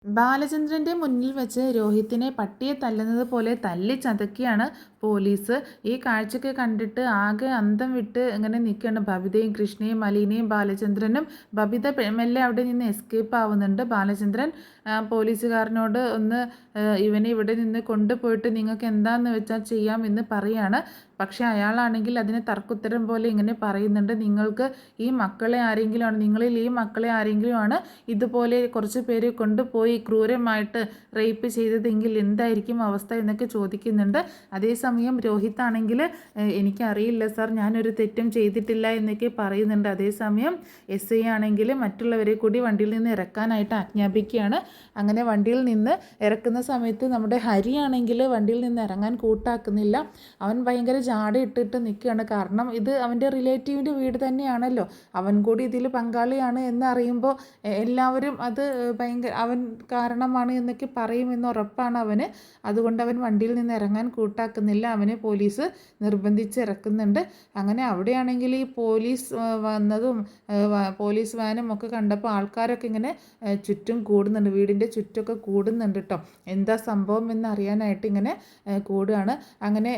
ബാലചന്ദ്രൻ്റെ മുന്നിൽ വെച്ച് രോഹിത്തിനെ പട്ടിയെ തല്ലുന്നത് പോലെ തല്ലി ചതക്കിയാണ് പോലീസ്. ഈ കാഴ്ചയൊക്കെ കണ്ടിട്ട് ആകെ അന്തം വിട്ട് ഇങ്ങനെ നിൽക്കുകയാണ് ബബിതയും കൃഷ്ണയും അലീനയും ബാലചന്ദ്രനും. ബബിത മെല്ലെ അവിടെ നിന്ന് എസ്കേപ്പ് ആവുന്നുണ്ട്. ബാലചന്ദ്രൻ പോലീസുകാരനോട് ഒന്ന് ഇവനെ ഇവിടെ നിന്ന് കൊണ്ടുപോയിട്ട് നിങ്ങൾക്ക് എന്താണെന്ന് വെച്ചാൽ ചെയ്യാം എന്ന് പറയാണ്. പക്ഷേ അയാളാണെങ്കിൽ അതിന് തർക്കുത്തരം പോലെ ഇങ്ങനെ പറയുന്നുണ്ട്, നിങ്ങൾക്ക് ഈ മക്കളെ ആരെങ്കിലും ആണ്, നിങ്ങളിൽ ഈ മക്കളെ ആരെങ്കിലും ആണ് ഇതുപോലെ കുറച്ച് പേര് കൊണ്ടുപോയി ക്രൂരമായിട്ട് റേപ്പ് ചെയ്തതെങ്കിൽ എന്തായിരിക്കും അവസ്ഥ എന്നൊക്കെ ചോദിക്കുന്നുണ്ട്. അതേസമയം രോഹിത് ആണെങ്കിൽ എനിക്കറിയില്ല സാർ, ഞാനൊരു തെറ്റും ചെയ്തിട്ടില്ല എന്നൊക്കെ പറയുന്നുണ്ട്. അതേസമയം എസ് ഐ ആണെങ്കിൽ മറ്റുള്ളവരെ കൂടി വണ്ടിയിൽ നിന്ന് ഇറക്കാനായിട്ട് ആജ്ഞാപിക്കുകയാണ്. അങ്ങനെ വണ്ടിയിൽ നിന്ന് ഇറക്കുന്ന സമയത്ത് നമ്മുടെ ഹരിയാണെങ്കിൽ വണ്ടിയിൽ നിന്ന് ഇറങ്ങാൻ കൂട്ടാക്കുന്നില്ല. അവൻ ഭയങ്കര ജാട ഇട്ടിട്ട് നിൽക്കുകയാണ്. കാരണം ഇത് അവൻ്റെ റിലേറ്റീവിൻ്റെ വീട് തന്നെയാണല്ലോ, അവൻ കൂടി ഇതിൽ പങ്കാളിയാണ് എന്നറിയുമ്പോൾ എല്ലാവരും അത് അവൻ കാരണമാണ് എന്നൊക്കെ പറയുമെന്ന് ഉറപ്പാണ് അവന്. അതുകൊണ്ട് അവൻ വണ്ടിയിൽ നിന്ന് ഇറങ്ങാൻ കൂട്ടാക്കുന്നില്ല. അവനെ പോലീസ് നിർബന്ധിച്ച് ഇറക്കുന്നുണ്ട്. അങ്ങനെ അവിടെയാണെങ്കിൽ ഈ പോലീസ് വന്നതും പോലീസ് വാനും ഒക്കെ കണ്ടപ്പോൾ ആൾക്കാരൊക്കെ ഇങ്ങനെ ചുറ്റും കൂടുന്നുണ്ട്, വീടിൻ്റെ ചുറ്റൊക്കെ കൂടുന്നുണ്ട് കേട്ടോ. എന്താ സംഭവം എന്നറിയാനായിട്ട് ഇങ്ങനെ കൂടുകയാണ്. അങ്ങനെ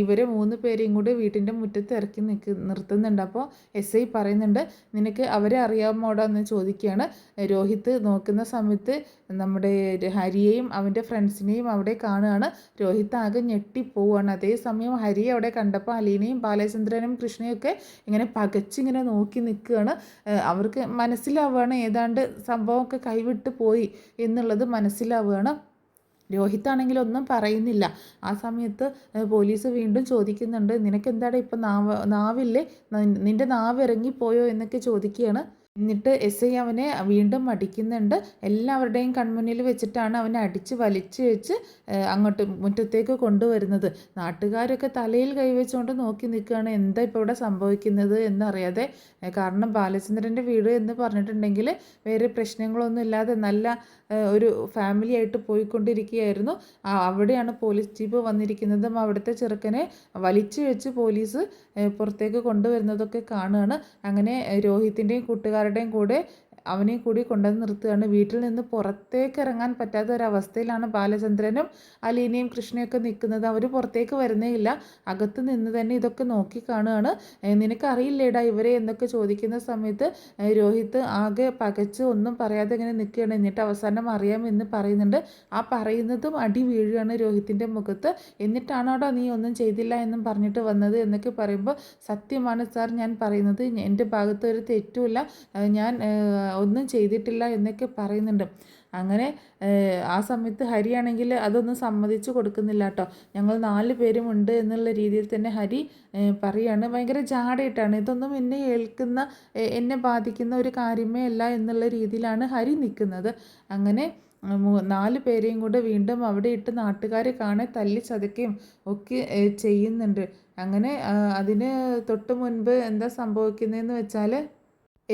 ഇവർ 3 പേരെയും കൂടി വീട്ടിൻ്റെ മുറ്റത്ത് ഇറക്കി നിർത്തുന്നുണ്ട്. അപ്പോൾ എസ് ഐ പറയുന്നുണ്ട്, നിനക്ക് അവരെ അറിയാമോടാ എന്ന് ചോദിക്കുകയാണ്. രോഹിത് നോക്കുന്ന സമയത്ത് നമ്മുടെ ഹരിയെയും അവൻ്റെ ഫ്രണ്ട്സിനെയും അവിടെ കാണുകയാണ്. രോഹിത് ആകെ ഞെട്ടിപ്പോവുകയാണ്. അതേസമയം ഹരിയെ അവിടെ കണ്ടപ്പോൾ അലീനയും ബാലചന്ദ്രനും കൃഷ്ണയൊക്കെ ഇങ്ങനെ പകച്ചിങ്ങനെ നോക്കി നിൽക്കുകയാണ്. അവർക്ക് മനസ്സിലാവുകയാണ് ഏതാണ്ട് സംഭവമൊക്കെ കൈവിട്ട് പോയി എന്നുള്ളത് മനസ്സിലാവുകയാണ്. രോഹിത്താണെങ്കിൽ ഒന്നും പറയുന്നില്ല. ആ സമയത്ത് പോലീസ് വീണ്ടും ചോദിക്കുന്നുണ്ട്, നിനക്കെന്താണ് ഇപ്പം നാവില്ലേ, നിൻ്റെ നാവ് ഇറങ്ങിപ്പോയോ എന്നൊക്കെ ചോദിക്കുകയാണ്. എന്നിട്ട് എസ് ഐ അവനെ വീണ്ടും അടിക്കുന്നുണ്ട്. എല്ലാവരുടെയും കൺമുന്നിൽ വെച്ചിട്ടാണ് അവനെ അടിച്ച് വലിച്ചു വെച്ച് അങ്ങോട്ട് മുറ്റത്തേക്ക് കൊണ്ടുവരുന്നത്. നാട്ടുകാരൊക്കെ തലയിൽ കൈവച്ചുകൊണ്ട് നോക്കി നിൽക്കുകയാണ്, എന്താ ഇപ്പോൾ ഇവിടെ സംഭവിക്കുന്നത് എന്നറിയാതെ. കാരണം ബാലചന്ദ്രൻ്റെ വീട് എന്ന് പറഞ്ഞിട്ടുണ്ടെങ്കിൽ വേറെ പ്രശ്നങ്ങളൊന്നും ഇല്ലാതെ നല്ല ഒരു ഫാമിലി ആയിട്ട് പോയിക്കൊണ്ടിരിക്കുകയായിരുന്നു. അവിടെയാണ് പോലീസ് ജീപ്പ് വന്നിരിക്കുന്നതും അവിടുത്തെ ചെറുക്കനെ വലിച്ചു വെച്ച് പോലീസ് പുറത്തേക്ക് കൊണ്ടുവരുന്നതൊക്കെ കാണുകയാണ്. അങ്ങനെ രോഹിത്തിൻ്റെയും കൂട്ടുകാരുടെയും കൂടെ അവനെയും കൂടി കൊണ്ടുവന്ന് നിർത്തുകയാണ്. വീട്ടിൽ നിന്ന് പുറത്തേക്ക് ഇറങ്ങാൻ പറ്റാത്ത ഒരവസ്ഥയിലാണ് ബാലചന്ദ്രനും അലീനയും കൃഷ്ണയൊക്കെ നിൽക്കുന്നത്. അവർ പുറത്തേക്ക് വരുന്നേ ഇല്ല, അകത്ത് നിന്ന് തന്നെ ഇതൊക്കെ നോക്കി കാണുകയാണ്. നിനക്കറിയില്ലേടാ ഇവരെ എന്നൊക്കെ ചോദിക്കുന്ന സമയത്ത് രോഹിത് ആകെ പകച്ച് ഒന്നും പറയാതെ ഇങ്ങനെ നിൽക്കുകയാണ്. എന്നിട്ട് അവസാനം അറിയാമെന്ന് പറയുന്നുണ്ട്. ആ പറയുന്നതും അടി വീഴുകയാണ് രോഹിത്തിൻ്റെ മുഖത്ത്. എന്നിട്ടാണോടാ നീ ഒന്നും ചെയ്തില്ല എന്നും പറഞ്ഞിട്ട് വന്നത് എന്നൊക്കെ പറയുമ്പോൾ, സത്യമാണ് സാർ ഞാൻ പറയുന്നത്, എൻ്റെ ഭാഗത്ത് ഒരു തെറ്റുമില്ല, ഞാൻ ഒന്നും ചെയ്തിട്ടില്ല എന്നൊക്കെ പറയുന്നുണ്ട്. അങ്ങനെ ആ സമയത്ത് ഹരിയാണെങ്കിൽ അതൊന്നും സമ്മതിച്ചു കൊടുക്കുന്നില്ല കേട്ടോ. ഞങ്ങൾ 4 പേരും ഉണ്ട് എന്നുള്ള രീതിയിൽ തന്നെ ഹരി പറയാണ്. ഭയങ്കര ജാടയിട്ടാണ്, ഇതൊന്നും എന്നെ ബാധിക്കുന്ന ഒരു കാര്യമേ അല്ല എന്നുള്ള രീതിയിലാണ് ഹരി നിൽക്കുന്നത്. അങ്ങനെ 4 പേരെയും കൂടെ വീണ്ടും അവിടെ ഇട്ട് നാട്ടുകാരെ കാണെ തല്ലി ചതക്കുകയും ഒക്കെ ചെയ്യുന്നുണ്ട്. അങ്ങനെ അതിന് തൊട്ട് മുൻപ് എന്താ സംഭവിക്കുന്നതെന്ന് വെച്ചാൽ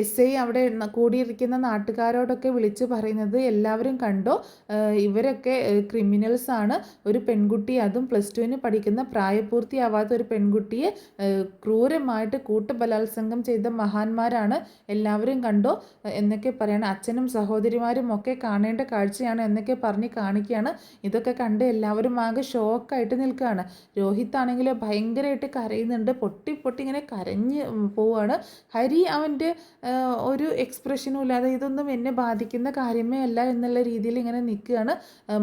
എസ് ഐ അവിടെ കൂടിയിരിക്കുന്ന നാട്ടുകാരോടൊക്കെ വിളിച്ച് പറയുന്നത്, എല്ലാവരും കണ്ടോ, ഇവരൊക്കെ ക്രിമിനൽസാണ്. ഒരു പെൺകുട്ടി, അതും +2 പഠിക്കുന്ന പ്രായപൂർത്തിയാവാത്ത ഒരു പെൺകുട്ടിയെ ക്രൂരമായിട്ട് കൂട്ടബലാത്സംഗം ചെയ്ത മഹാന്മാരാണ്, എല്ലാവരും കണ്ടോ എന്നൊക്കെ പറയണം. അച്ഛനും സഹോദരിമാരും ഒക്കെ കാണേണ്ട കാഴ്ചയാണ് എന്നൊക്കെ പറഞ്ഞ് കാണിക്കുകയാണ്. ഇതൊക്കെ കണ്ട് എല്ലാവരും ആകെ ഷോക്കായിട്ട് നിൽക്കുകയാണ്. രോഹിത് ആണെങ്കിൽ ഭയങ്കരമായിട്ട് കരയുന്നുണ്ട്, പൊട്ടി പൊട്ടി ഇങ്ങനെ കരഞ്ഞ് പോവുകയാണ്. ഹരി അവൻ്റെ ഒരു എക്സ്പ്രഷനും ഇല്ലാതെ ഇതൊന്നും എന്നെ ബാധിക്കുന്ന കാര്യമേ അല്ല എന്നുള്ള രീതിയിൽ ഇങ്ങനെ നിൽക്കുകയാണ്.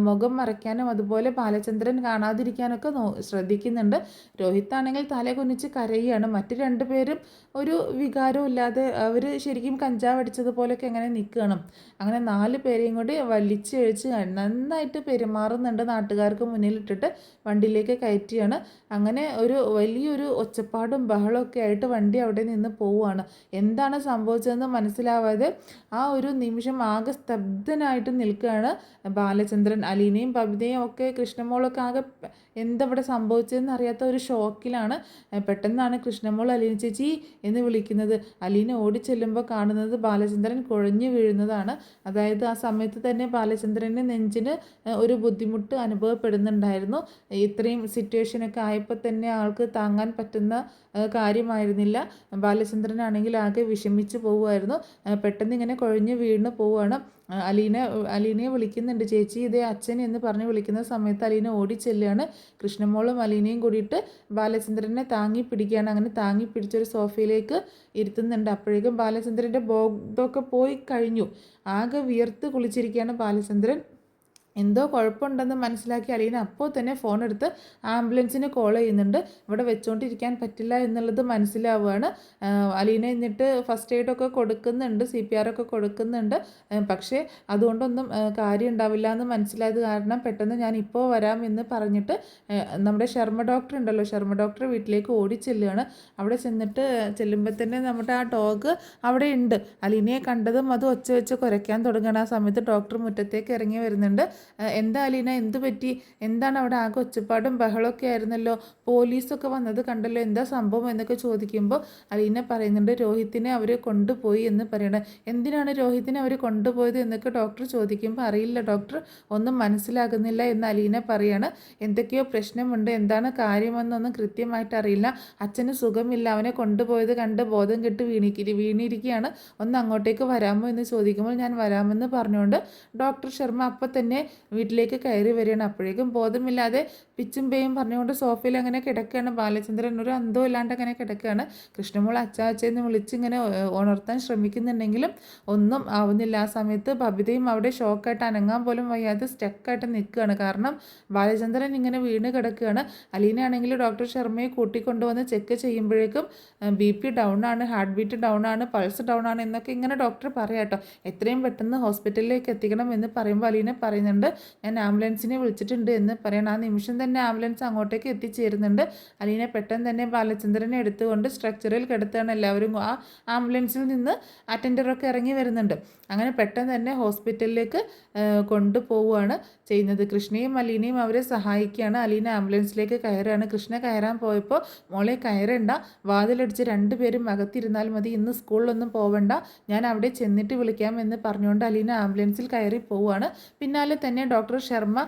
മുഖം മറയ്ക്കാനും അതുപോലെ ബാലചന്ദ്രൻ കാണാതിരിക്കാനൊക്കെ ശ്രദ്ധിക്കുന്നുണ്ട്. രോഹിത് ആണെങ്കിൽ തല കുനിച്ച് കരയുകയാണ്. മറ്റു 2 പേരും ഒരു വികാരവും ഇല്ലാതെ അവർ ശരിക്കും കഞ്ചാവ് അടിച്ചതുപോലെയൊക്കെ അങ്ങനെ നിൽക്കുകയാണ്. അങ്ങനെ 4 പേരെയും കൂടി വലിച്ച് കഴിച്ച് നന്നായിട്ട് പെരുമാറുന്നുണ്ട്. നാട്ടുകാർക്ക് മുന്നിലിട്ടിട്ട് വണ്ടിയിലേക്ക് കയറ്റുകയാണ്. അങ്ങനെ ഒരു വലിയൊരു ഒച്ചപ്പാടും ബഹളമൊക്കെ ആയിട്ട് വണ്ടി അവിടെ നിന്ന് പോവുകയാണ്. എന്താണ് സംഭവിച്ചതെന്ന് മനസ്സിലാവാതെ ആ ഒരു നിമിഷം ആകെ സ്തബ്ധനായിട്ട് നിൽക്കുകയാണ് ബാലചന്ദ്രൻ. അലീനയും ബബിതയും ഒക്കെ കൃഷ്ണമോളൊക്കെ ആകെ എന്തവിടെ സംഭവിച്ചതെന്ന് അറിയാത്ത ഒരു ഷോക്കിലാണ്. പെട്ടെന്നാണ് കൃഷ്ണമോൾ അലീന ചേച്ചി എന്ന് വിളിക്കുന്നത്. അലീന ഓടിച്ചെല്ലുമ്പോൾ കാണുന്നത് ബാലചന്ദ്രൻ കുഴഞ്ഞു വീഴുന്നതാണ്. അതായത് ആ സമയത്ത് തന്നെ ബാലചന്ദ്രൻ്റെ നെഞ്ചിന് ഒരു ബുദ്ധിമുട്ട് അനുഭവപ്പെടുന്നുണ്ടായിരുന്നു. ഇത്രയും സിറ്റുവേഷനൊക്കെ ആയപ്പോൾ തന്നെ ആൾക്ക് താങ്ങാൻ പറ്റുന്ന കാര്യമായിരുന്നില്ല. ബാലചന്ദ്രനാണെങ്കിൽ ആകെ വിഷമിച്ച് പോവുമായിരുന്നു. പെട്ടെന്ന് ഇങ്ങനെ കുഴഞ്ഞ് വീണ് പോവുകയാണ്. അലീനയെ വിളിക്കുന്നുണ്ട്. ചേച്ചി ഇതേ അച്ഛൻ എന്ന് പറഞ്ഞ് വിളിക്കുന്ന സമയത്ത് അലീന ഓടിച്ചെല്ലുകയാണ്. കൃഷ്ണമോളും അലീനയും കൂടിയിട്ട് ബാലചന്ദ്രനെ താങ്ങി പിടിക്കുകയാണ്. അങ്ങനെ താങ്ങി പിടിച്ചൊരു സോഫയിലേക്ക് ഇരുത്തുന്നുണ്ട്. അപ്പോഴേക്കും ബാലചന്ദ്രൻ്റെ ബോധമൊക്കെ പോയി കഴിഞ്ഞു. ആകെ വിയർത്ത് കുളിച്ചിരിക്കുകയാണ് ബാലചന്ദ്രൻ. എന്തോ കുഴപ്പമുണ്ടെന്ന് മനസ്സിലാക്കി അലീന അപ്പോൾ തന്നെ ഫോൺ എടുത്ത് ആംബുലൻസിന് കോൾ ചെയ്യുന്നുണ്ട്. ഇവിടെ വെച്ചുകൊണ്ടിരിക്കാൻ പറ്റില്ല എന്നുള്ളത് മനസ്സിലാവുകയാണ്. അലീന എന്നിട്ട് ഫസ്റ്റ് എയ്ഡൊക്കെ കൊടുക്കുന്നുണ്ട്, CPR ഒക്കെ കൊടുക്കുന്നുണ്ട്. പക്ഷേ അതുകൊണ്ടൊന്നും കാര്യം ഉണ്ടാവില്ല എന്ന് മനസ്സിലായത് കാരണം പെട്ടെന്ന് ഞാൻ ഇപ്പോൾ വരാം എന്ന് പറഞ്ഞിട്ട് നമ്മുടെ ശർമ്മ ഡോക്ടർ ഉണ്ടല്ലോ, ശർമ്മ ഡോക്ടർ വീട്ടിലേക്ക് ഓടിച്ചെല്ലുകയാണ്. അവിടെ ചെല്ലുമ്പോൾ തന്നെ നമ്മുടെ ആ ഡോഗ് അവിടെ ഉണ്ട്. അലീനയെ കണ്ടതും അത് ഒച്ച വെച്ച് കുരയ്ക്കാൻ തുടങ്ങുകയാണ്. ആ സമയത്ത് ഡോക്ടർ മുറ്റത്തേക്ക് ഇറങ്ങി വരുന്നുണ്ട്. എന്താ അലീന, എന്ത് പറ്റി? എന്താണ് അവിടെ ആകെ ഒച്ചപ്പാടും ബഹളമൊക്കെ ആയിരുന്നല്ലോ, പോലീസൊക്കെ വന്നത് കണ്ടല്ലോ, എന്താ സംഭവം എന്നൊക്കെ ചോദിക്കുമ്പോൾ അലീന പറയുന്നുണ്ട് രോഹിത്തിനെ അവർ കൊണ്ടുപോയി എന്ന് പറയണം. എന്തിനാണ് രോഹിത്തിനെ അവർ കൊണ്ടുപോയത് എന്നൊക്കെ ഡോക്ടർ ചോദിക്കുമ്പോൾ അറിയില്ല ഡോക്ടർ, ഒന്നും മനസ്സിലാകുന്നില്ല എന്ന് അലീന പറയാണ്. എന്തൊക്കെയോ പ്രശ്നമുണ്ട്, എന്താണ് കാര്യമെന്നൊന്നും കൃത്യമായിട്ട് അറിയില്ല. അച്ഛന് സുഖമില്ല, അവനെ കൊണ്ടുപോയത് കണ്ട് ബോധം കെട്ട് വീണിരിക്കുകയാണ്. ഒന്ന് അങ്ങോട്ടേക്ക് വരാമോ എന്ന് ചോദിക്കുമ്പോൾ ഞാൻ വരാമെന്ന് പറഞ്ഞുകൊണ്ട് ഡോക്ടർ ശർമ്മ അപ്പം തന്നെ വീട്ടിലേക്ക് കയറി വരികയാണ്. അപ്പോഴേക്കും ബോധമില്ലാതെ പിച്ചും പേയും പറഞ്ഞുകൊണ്ട് സോഫയിൽ അങ്ങനെ കിടക്കുകയാണ് ബാലചന്ദ്രൻ. ഒരു അന്തവും ഇല്ലാണ്ട് അങ്ങനെ കിടക്കുകയാണ്. കൃഷ്ണമോൾ അച്ചാച്ചെന്ന് വിളിച്ചിങ്ങനെ ഉണർത്താൻ ശ്രമിക്കുന്നുണ്ടെങ്കിലും ഒന്നും ആവുന്നില്ല. ആ സമയത്ത് ബബിതയും അവിടെ ഷോക്കായിട്ട് അനങ്ങാൻ പോലും വയ്യാതെ സ്റ്റക്കായിട്ട് നിൽക്കുകയാണ്. കാരണം ബാലചന്ദ്രൻ ഇങ്ങനെ വീണ് കിടക്കുകയാണ്. അലീനയാണെങ്കിൽ ഡോക്ടർ ശർമ്മയെ കൂട്ടിക്കൊണ്ടുവന്ന് ചെക്ക് ചെയ്യുമ്പോഴേക്കും BP ഡൗൺ ആണ്, ഹാർട്ട് ബീറ്റ് ഡൗൺ ആണ്, പൾസ് ഡൗൺ ആണ് എന്നൊക്കെ ഇങ്ങനെ ഡോക്ടർ പറയാം കേട്ടോ. എത്രയും പെട്ടെന്ന് ഹോസ്പിറ്റലിലേക്ക് എത്തിക്കണം എന്ന് പറയുമ്പോൾ അലീന പറയുന്നുണ്ട് ഞാൻ ആംബുലൻസിനെ വിളിച്ചിട്ടുണ്ട് എന്ന് പറയണം. ആ നിമിഷം തന്നെ ആംബുലൻസ് അങ്ങോട്ടേക്ക് എത്തിച്ചേരുന്നുണ്ട്. അലീന പെട്ടെന്ന് തന്നെ ബാലചന്ദ്രനെ എടുത്തുകൊണ്ട് സ്ട്രക്ചറിൽ കിടത്തുകയാണ്. എല്ലാവരും ആ ആംബുലൻസിൽ നിന്ന് അറ്റൻഡറൊക്കെ ഇറങ്ങി വരുന്നുണ്ട്. അങ്ങനെ പെട്ടെന്ന് തന്നെ ഹോസ്പിറ്റലിലേക്ക് കൊണ്ടുപോവുകയാണ് ചെയ്യുന്നത്. കൃഷ്ണയും അലീനയും അവരെ സഹായിക്കുകയാണ്. അലീന ആംബുലൻസിലേക്ക് കയറുകയാണ്. കൃഷ്ണ കയറാൻ പോയപ്പോൾ മോളെ കയറണ്ട, വാതിലടിച്ച് രണ്ടുപേരും അകത്തിരുന്നാൽ മതി, ഇന്ന് സ്കൂളിലൊന്നും പോവണ്ട, ഞാൻ അവിടെ ചെന്നിട്ട് വിളിക്കാം എന്ന് പറഞ്ഞുകൊണ്ട് അലീന ആംബുലൻസിൽ കയറി പോവുകയാണ്. പിന്നാലെ തന്നെ ഡോക്ടർ ശർമ്മ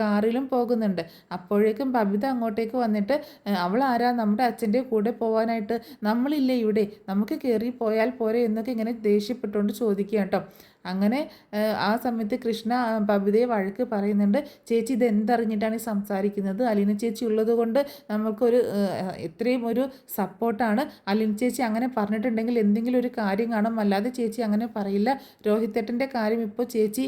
കാറിലും പോകുന്നുണ്ട്. അപ്പോഴേക്കും ബബിത അങ്ങോട്ടേക്ക് വന്നിട്ട് അവൾ ആരാ നമ്മുടെ അച്ഛൻ്റെ കൂടെ പോകാനായിട്ട്, നമ്മളില്ലേ ഇവിടെ, നമുക്ക് കയറി പോയാൽ പോരെ എന്നൊക്കെ ഇങ്ങനെ ദേഷ്യപ്പെട്ടുകൊണ്ട് ചോദിക്കുക കേട്ടോ. അങ്ങനെ ആ സമയത്ത് കൃഷ്ണ ബബിതയെ വഴക്ക് പറയുന്നുണ്ട്. ചേച്ചി ഇത് എന്തറിഞ്ഞിട്ടാണ് ഈ സംസാരിക്കുന്നത്? അലീന ചേച്ചി ഉള്ളത് കൊണ്ട് നമുക്കൊരു എത്രയും ഒരു സപ്പോർട്ടാണ്. അലീന ചേച്ചി അങ്ങനെ പറഞ്ഞിട്ടുണ്ടെങ്കിൽ എന്തെങ്കിലും ഒരു കാര്യം കാണും, അല്ലാതെ ചേച്ചി അങ്ങനെ പറയില്ല. രോഹിത്തേട്ടൻ്റെ കാര്യം ഇപ്പോൾ ചേച്ചി